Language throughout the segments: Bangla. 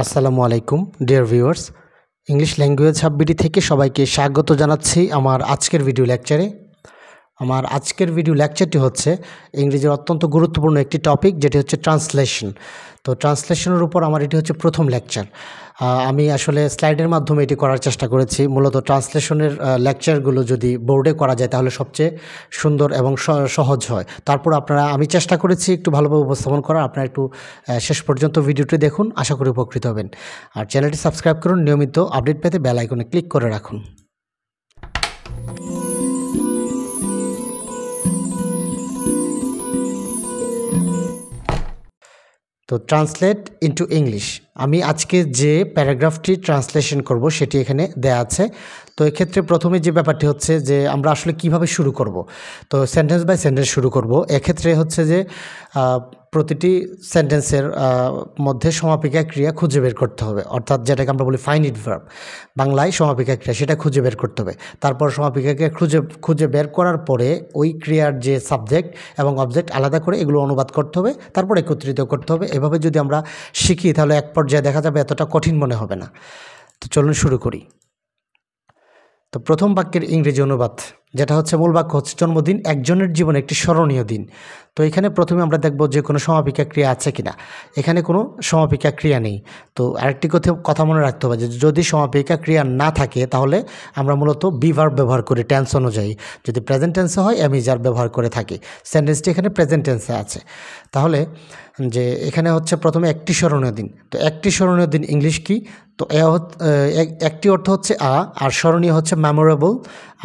আসসালামু আলাইকুম ডিয়ার ভিউয়ার্স, ইংলিশ ল্যাঙ্গুয়েজ হাববিডি থেকে সবাইকে স্বাগত জানাচ্ছি আমার আজকের ভিডিও লেকচারে। আমার আজকের ভিডিও লেকচারটি হচ্ছে ইংরেজির অত্যন্ত গুরুত্বপূর্ণ একটি টপিক, যেটি হচ্ছে ট্রান্সলেশন। তো ট্রান্সলেশনের উপর আমার এটি হচ্ছে প্রথম লেকচার। আমি আসলে স্লাইডের মাধ্যমে এটি করার চেষ্টা করেছি। মূলত ট্রান্সলেশনের লেকচারগুলো যদি বোর্ডে করা যায় তাহলে সবচেয়ে সুন্দর এবং সহজ হয়। তারপর আমি চেষ্টা করেছি একটু ভালোভাবে উপস্থাপন করার। আপনারা একটু শেষ পর্যন্ত ভিডিওটি দেখুন, আশা করি উপকৃত হবেন। আর চ্যানেলটি সাবস্ক্রাইব করুন, নিয়মিত আপডেট পেতে বেল আইকনে ক্লিক করে রাখুন। তো ট্রান্সলেট ইনটু ইংলিশ, আমি আজকে যে প্যারাগ্রাফটি ট্রান্সলেশন করব সেটি এখানে দেয়া আছে। তো এক্ষেত্রে প্রথমে যে ব্যাপারটি হচ্ছে যে আমরা আসলে কিভাবে শুরু করব। তো সেন্টেন্স বাই সেন্টেন্স শুরু করব। এক্ষেত্রে হচ্ছে যে প্রতিটি সেন্টেন্সের মধ্যে সমাপিকা ক্রিয়া খুঁজে বের করতে হবে, অর্থাৎ যেটাকে আমরা বলি ফাইনিট ভার্ব, বাংলায় সমাপিকা ক্রিয়া, সেটা খুঁজে বের করতে হবে। তারপর সমাপিকা ক্রিয়া খুঁজে বের করার পরে ওই ক্রিয়ার যে সাবজেক্ট এবং অবজেক্ট আলাদা করে এগুলো অনুবাদ করতে হবে, তারপর একত্রিত করতে হবে। এভাবে যদি আমরা শিখি তাহলে এক পর্যায়ে দেখা যাবে এতটা কঠিন মনে হবে না। তো চলুন শুরু করি। তো প্রথম বাক্যের ইংরেজি অনুবাদ যেটা হচ্ছে, মূল বাক্য হচ্ছে জন্মদিন একজনের জীবনে একটি স্মরণীয় দিন। তো এখানে প্রথমে আমরা দেখব যে কোনো সমাপিকা ক্রিয়া আছে কিনা। এখানে কোনো সমাপিকা ক্রিয়া নেই। তো আরেকটি কথা মনে রাখতে হবে যে যদি সমাপিকা ক্রিয়া না থাকে তাহলে আমরা মূলত বি ভার্ব ব্যবহার করি টেন্স অনুযায়ী। যদি প্রেজেন্ট টেন্সে হয় এমিজার ব্যবহার করে থাকি। সেন্টেন্সটি এখানে প্রেজেন্ট টেন্সে আছে। তাহলে যে এখানে হচ্ছে প্রথমে একটি স্মরণীয় দিন। তো একটি স্মরণীয় দিন ইংলিশ কি? তো একটি অর্থ হচ্ছে আর স্মরণীয় হচ্ছে মেমোরেবল,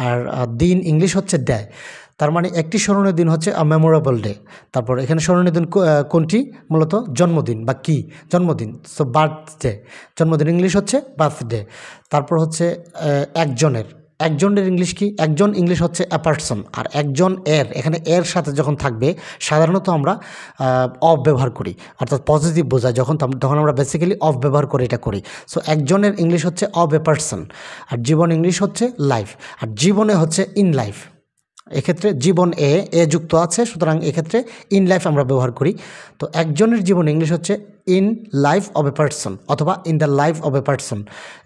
আর দিন ইংলিশ হচ্ছে ডে। তার মানে একটি স্মরণীয় দিন হচ্ছে আ মেমোরেবল ডে। তারপর এখানে স্মরণীয় দিন কোনটি? মূলত জন্মদিন বা কি জন্মদিন। সো বার্থডে, জন্মদিন ইংলিশ হচ্ছে বার্থডে। তারপর হচ্ছে একজনের ইংলিশ কি? একজন ইংলিশ হচ্ছে অ্যা পারসন। আর একজন এখানে এর সাথে যখন থাকবে সাধারণত আমরা অফ ব্যবহার করি, অর্থাৎ পজিটিভ বোঝায় তখন আমরা বেসিক্যালি অফ ব্যবহার করে এটা করি। সো একজনের ইংলিশ হচ্ছে অফ এ পারসন। আর জীবন ইংলিশ হচ্ছে লাইফ, আর জীবনে হচ্ছে ইন লাইফ। এক্ষেত্রে জীবন এ যুক্ত আছে, সুতরাং এক্ষেত্রে ইন লাইফ আমরা ব্যবহার করি। তো একজনের জীবন ইংলিশ হচ্ছে in life of a person অথবা in the life of a person.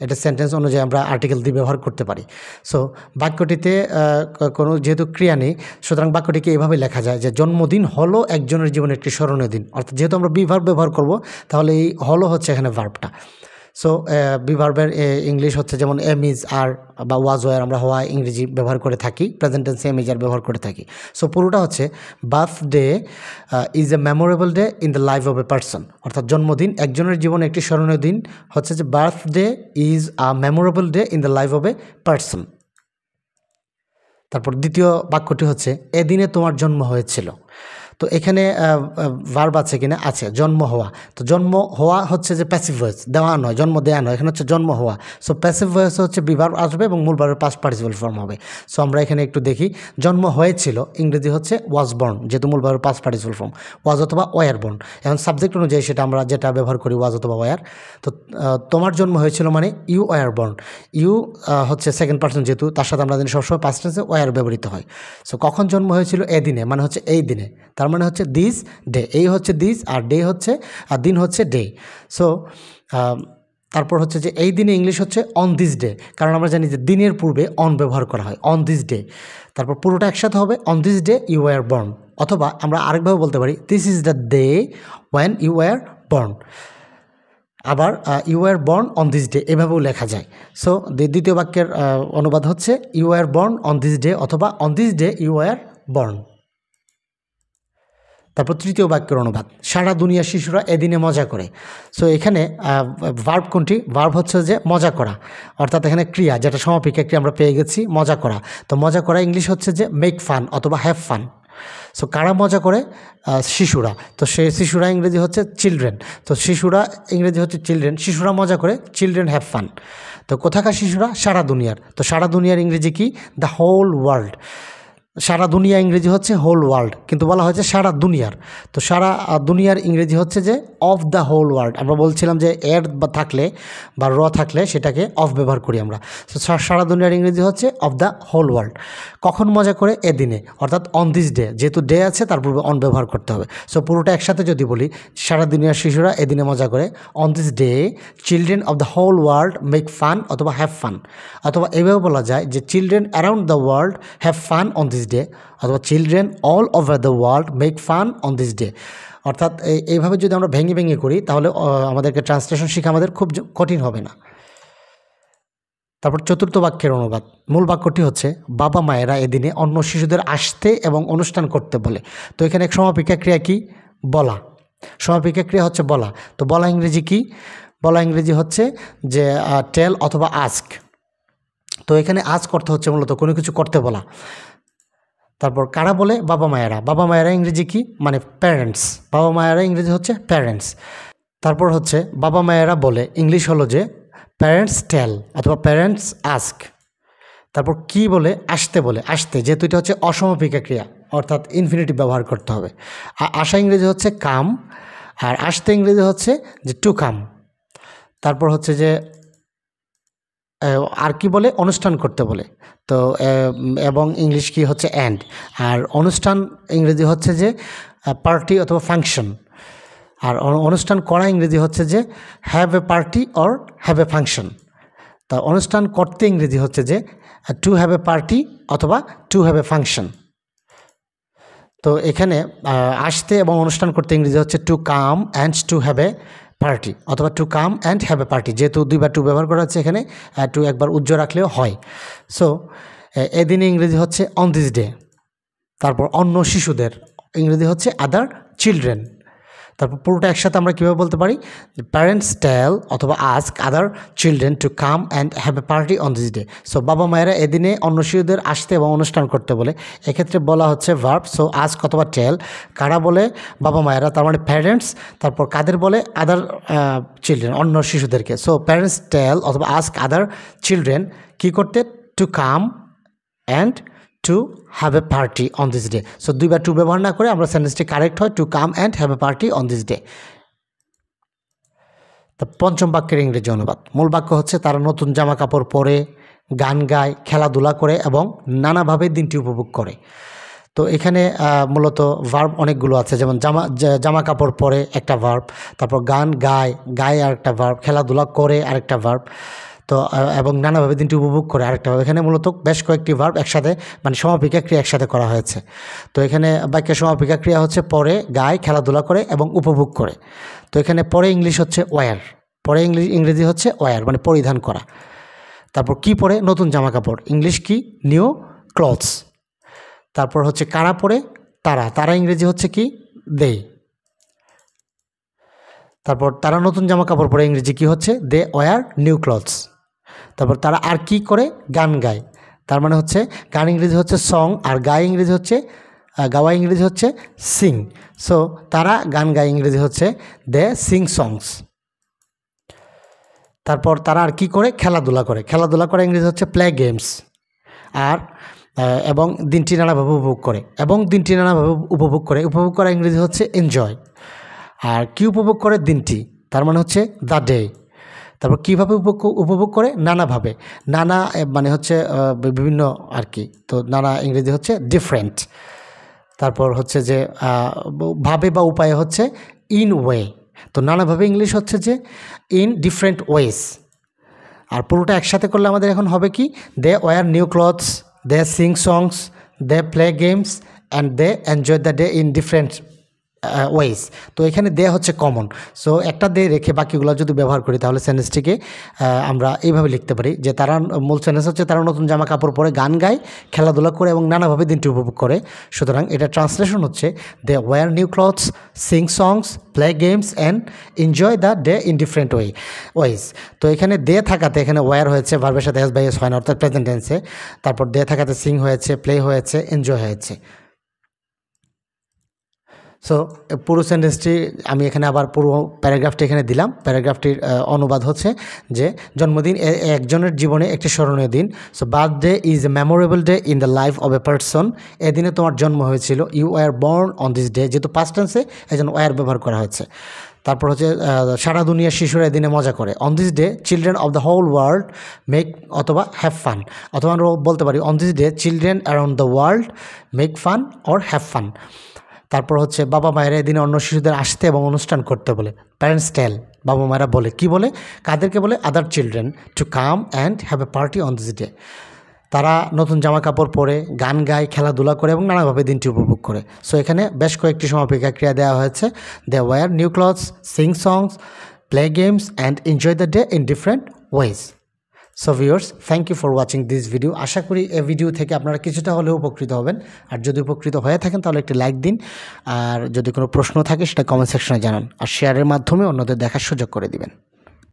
এটা সেন্টেন্স অনুযায়ী আমরা আর্টিকেল দিয়ে ব্যবহার করতে পারি। সো বাক্যটিতে কোনো যেহেতু ক্রিয়া নেই, সুতরাং বাক্যটিকে এভাবে লেখা যায় যে জন্মদিন হলো একজনের জীবনে একটি স্মরণীয় দিন। অর্থাৎ যেহেতু আমরা বি ভার্ব ব্যবহার করব, তাহলে এই হলো হচ্ছে এখানে ভার্বটা। সো বি ভার্বের ইংলিশ হচ্ছে যেমন এম ইজ আর বা ওয়াজ ওয়ার, আমরা হওয়া ইংরেজি ব্যবহার করে থাকি, প্রেজেন্ট টেন্সে এম ইজ আর ব্যবহার করে থাকি। সো পুরোটা হচ্ছে birthday is a memorable day in the life of a person. অর্থাৎ জন্মদিন একজনের জীবনে একটি স্মরণীয় দিন হচ্ছে যে birthday is a memorable day in the life of a person. তারপর দ্বিতীয় বাক্যটি হচ্ছে এদিনে তোমার জন্ম হয়েছিল। তো এখানে ভার্ব আছে কিনা? আছে, জন্ম হওয়া। তো জন্ম হওয়া হচ্ছে যে প্যাসিভ ভয়েস, দেওয়া নয়, জন্ম দেওয়া নয়, এখানে হচ্ছে জন্ম হওয়া। সো প্যাসিভ ভয়েস হচ্ছে বি ভার্ব আসবে এবং মূল ভার্বের পাস্ট পার্টিসিপল ফর্ম হবে। সো আমরা এখানে একটু দেখি, জন্ম হয়েছিল ইংরেজি হচ্ছে ওয়াজ বর্ন, যেহেতু মূল ভার্বের পাস্ট পার্টিসিপল ফর্ম ওয়াজ অথবা ওয়ার বর্ন। এখন সাবজেক্ট অনুযায়ী সেটা আমরা যেটা ব্যবহার করি ওয়াজ অথবা ওয়ার। তো তোমার জন্ম হয়েছিল মানে ইউ ওয়ার বর্ন। ইউ হচ্ছে সেকেন্ড পার্সন, যেহেতু তার সাথে আমরা জানি সবসময় পাস্ট টেন্সে ওয়ার ব্যবহৃত হয়। সো কখন জন্ম হয়েছিল? এদিনে, মানে হচ্ছে এই দিনে। তার মানে হচ্ছে দিস ডে, এই হচ্ছে দিস আর ডে হচ্ছে, আর দিন হচ্ছে ডে। সো তারপর হচ্ছে যে এই দিনে ইংলিশ হচ্ছে অন দিস ডে, কারণ আমরা জানি যে দিনের পূর্বে অন ব্যবহার করা হয়, অন দিস ডে। তারপর পুরোটা একসাথে হবে on this day you were born, অথবা আমরা আরেকভাবে বলতে পারি this is the day when you were born. আবার you were born on this day এভাবেও লেখা যায়। সো দ্বিতীয় বাক্যের অনুবাদ হচ্ছে you were born on this day অথবা on this day you were born. তারপর তৃতীয় বাক্যের অনুবাদ, সারা দুনিয়ার শিশুরা এদিনে মজা করে। সো এখানে ভার্ব কোনটি? ভার্ব হচ্ছে যে মজা করা, অর্থাৎ এখানে ক্রিয়া যেটা সমাপিকা ক্রিয়া আমরা পেয়ে গেছি, মজা করা। তো মজা করা ইংলিশ হচ্ছে যে মেক ফান অথবা হ্যাভ ফান। সো কারা মজা করে? শিশুরা। তো শিশুরা ইংরেজি হচ্ছে চিলড্রেন। তো শিশুরা ইংরেজি হচ্ছে চিলড্রেন, শিশুরা মজা করে, চিলড্রেন হ্যাভ ফান। তো কোথাকার শিশুরা? সারা দুনিয়ার। তো সারা দুনিয়ার ইংরেজি কি? The whole world. সারা দুনিয়া ইংরেজি হচ্ছে হোল ওয়ার্ল্ড, কিন্তু বলা হয়েছে সারা দুনিয়ার। তো সারা দুনিয়ার ইংরেজি হচ্ছে যে অফ দ্য হোল ওয়ার্ল্ড। আমরা বলছিলাম যে এর বা থাকলে বা র থাকলে সেটাকে অফ ব্যবহার করি আমরা। তো সারা দুনিয়ার ইংরেজি হচ্ছে অফ দ্য হোল ওয়ার্ল্ড। কখন মজা করে? এদিনে, অর্থাৎ অন দিস ডে। যেহেতু ডে আছে তার পূর্বে অন ব্যবহার করতে হবে। সো পুরোটা একসাথে যদি বলি, সারা দুনিয়ার শিশুরা এদিনে মজা করে, on this day children of the whole world make fun অথবা হ্যাভ ফান। অথবা এভাবে বলা যায় যে children around the world have fun on this day, অথবা children all over the world make fun on this day. অর্থাৎ এইভাবে যদি আমরা ভেঙে ভেঙে করি তাহলে আমাদেরকে ট্রান্সলেশন শেখা আমাদের খুব কঠিন হবে না। তারপর চতুর্থ বাক্যের অনুবাদ। মূল বাক্যটি হচ্ছে বাবা মায়েরা এদিনে অন্য শিশুদের আসতে এবং অনুষ্ঠান করতে বলে। তো এখানে এক সমাপিকা ক্রিয়া কি? বলা। সমাপিকা ক্রিয়া হচ্ছে বলা। তো বলা ইংরেজি কি? বলা ইংরেজি হচ্ছে যে টেল অথবা আস্ক। তো এখানে আস্ক অর্থ হচ্ছে মূলত কোনো কিছু করতে বলা। তারপর কারা বলে? বাবা মায়েরা। বাবা মায়েরা ইংরেজি কি? মানে প্যারেন্টস। বাবা মায়েরা ইংরেজি হচ্ছে প্যারেন্টস। তারপর হচ্ছে বাবা মায়েরা বলে ইংলিশ হলো যে প্যারেন্টস টেল অথবা প্যারেন্টস আস্ক। তারপর কি বলে? আসতে বলে। আসতে, যেহেতু এটা হচ্ছে অসমাপিকা ক্রিয়া অর্থাৎ ইনফিনিটিভ ব্যবহার করতে হবে। আসা ইংরেজি হচ্ছে কাম, আর আসতে ইংরেজি হচ্ছে যে টু কাম। তারপর হচ্ছে যে আর কি বলে? অনুষ্ঠান করতে বলে। তো এবং ইংলিশ কি হচ্ছে অ্যান্ড। আর অনুষ্ঠান ইংরেজি হচ্ছে যে পার্টি অথবা ফাংশন। আর অনুষ্ঠান করা ইংরেজি হচ্ছে যে have a party or have a function. তা অনুষ্ঠান করতে ইংরেজি হচ্ছে যে টু হ্যাভ এ পার্টি অথবা টু হ্যাভ এ ফাংশন। তো এখানে আসতে এবং অনুষ্ঠান করতে ইংরেজি হচ্ছে to come and to have a party অথবা to come and have a party. যেহেতু দুইবার টু ব্যবহার করা হচ্ছে এখানে টু একবার উজ্জ্ব রাখলেও হয়। সো এদিনে ইংরেজি হচ্ছে অন দিস ডে। তারপর অন্য শিশুদের ইংরেজি হচ্ছে আদার চিলড্রেন। তারপর পুরোটা একসাথে আমরা কীভাবে বলতে পারি? প্যারেন্টস টেল অথবা ask other children to come and have a party on this day. So বাবা মায়েরা এদিনে অন্য শিশুদের আসতে এবং অনুষ্ঠান করতে বলে। এক্ষেত্রে বলা হচ্ছে ভার্ব। সো আস্ক অথবা টেল। কারা বলে? বাবা মায়েরা, তার মানে প্যারেন্টস। তারপর কাদের বলে? আদার চিলড্রেন, অন্য শিশুদেরকে। সো প্যারেন্টস টেল অথবা আস্ক আদার চিলড্রেন কী করতে? To come and to have a party on this day. So দুইবার টু ব্যবহার না করে আমরা সেন্টেন্সটি কারেক্ট হয় to come and have a party on this day. তো পঞ্চম বাক্যের ইংরেজি অনুবাদ। মূল বাক্য হচ্ছে তারা নতুন জামা কাপড় পরে, গান গায়, খেলাধুলা করে এবং নানাভাবে দিনটি উপভোগ করে। তো এখানে মূলত ভার্ব অনেকগুলো আছে, যেমন জামা কাপড় পরে একটা ভার্ব, তারপর গান গায় আরেকটা ভার্ব, খেলাধুলা করে আরেকটা ভার্ব, তো এবং নানাভাবে দিনটি উপভোগ করে আরেকটা ভার্ব। এখানে মূলত বেশ কয়েকটি ভার্ব একসাথে, মানে সমাপিকা ক্রিয়া একসাথে করা হয়েছে। তো এখানে বাক্যের সমাপিকা ক্রিয়া হচ্ছে পরে, গায়, খেলাধুলা করে এবং উপভোগ করে। তো এখানে পরে ইংলিশ হচ্ছে ওয়্যার। পরে ইংরেজি হচ্ছে ওয়্যার, মানে পরিধান করা। তারপর কি পরে? নতুন জামা কাপড়, ইংলিশ কি? New clothes. তারপর হচ্ছে কারা পরে? তারা ইংরেজি হচ্ছে কি? দে। তারপর তারা নতুন জামা কাপড় পরে ইংরেজি কি হচ্ছে? They wear new clothes. তারপর তারা আর কি করে? গান গায়। তার মানে হচ্ছে গান ইংরেজি হচ্ছে সং, আর গায় ইংরেজি হচ্ছে গাওয়া ইংরেজি হচ্ছে সিং। সো তারা গান গায় ইংরেজি হচ্ছে দে সিং সংস। তারপর তারা আর কি করে? খেলাধুলা করে। খেলাধুলা করে ইংরেজি হচ্ছে প্লে গেমস। আর এবং দিনটি নানাভাবে উপভোগ করে, উপভোগ করা ইংরেজি হচ্ছে এনজয়। আর কি উপভোগ করে? দিনটি, তার মানে হচ্ছে দ্য ডে। তারপর কীভাবে উপভোগ করে? নানাভাবে। নানা মানে হচ্ছে বিভিন্ন আর কি। তো নানা ইংরেজি হচ্ছে ডিফারেন্ট। তারপর হচ্ছে যে ভাবে বা উপায়ে হচ্ছে ইন ওয়ে। তো নানাভাবে ইংলিশ হচ্ছে যে ইন ডিফারেন্ট ওয়েস। আর পুরোটা একসাথে করলে আমাদের এখন হবে কি? They wear new clothes, they sing songs, they play games and they enjoy the day in different ways. তো এখানে দে হচ্ছে কমন। সো একটা দে রেখে বাকিগুলো যদি ব্যবহার করি তাহলে সেন্টেন্সটিকে আমরা এইভাবে লিখতে পারি যে তারা, মূল সেন্টেন্স হচ্ছে তারা নতুন জামা কাপড় পরে, গান গায়, খেলাধুলা করে এবং নানাভাবে দিনটি উপভোগ করে। সুতরাং এটা ট্রান্সলেশন হচ্ছে they wear new clothes, sing songs, play games and enjoy the day in different ways. তো এখানে দে থাকাতে এখানে ওয়্যার হয়েছে, ভার্বের সাথে এস বাই এস হয় না, অর্থাৎ প্রেজেন্ট টেন্সে। তারপর দে থাকাতে সিং হয়েছে, প্লে হয়েছে, এনজয় হয়েছে। সো পুরো সেন্টেন্সটি আমি এখানে আবার পুরো প্যারাগ্রাফটি এখানে দিলাম। প্যারাগ্রাফটির অনুবাদ হচ্ছে যে জন্মদিন একজনের জীবনে একটি স্মরণীয় দিন। So birthday is a memorable day in the life of a person. এদিনে তোমার জন্ম হয়েছিল। You are born on this day, যেহেতু পাস্ট টেন্সে এই জন্য ওয়ার ব্যবহার করা হয়েছে। তারপর হচ্ছে সারা দুনিয়ার শিশুরা এদিনে মজা করে। On this day children of the whole world make, অথবা হ্যাভ ফান, অথবা আমরা বলতে পারি on this day children around the world make fun or have fun. তারপর হচ্ছে বাবা মায়েরা এদিনে অন্য শিশুদের আসতে এবং অনুষ্ঠান করতে বলে। প্যারেন্টস টেল, বাবা মায়েরা বলে, কি বলে, কাদেরকে বলে, other children to come and have a party on this day. তারা নতুন জামা কাপড় পরে, গান গায়, খেলাধুলা করে এবং নানাভাবে দিনটি উপভোগ করে। সো এখানে বেশ কয়েকটি সমাপিকা ক্রিয়া দেওয়া হয়েছে। They wear new clothes, sing songs, play games and enjoy the day in different ways. So viewers, thank you for watching this video. আশা করি এই ভিডিও থেকে আপনারা কিছুটা হলেও উপকৃত হবেন। আর যদি উপকৃত হয়ে থাকেন তাহলে একটি লাইক দিন। আর যদি কোনো প্রশ্ন থাকে সেটা কমেন্ট সেকশনে জানান। আর শেয়ারের মাধ্যমে অন্যদের দেখার সুযোগ করে দিবেন।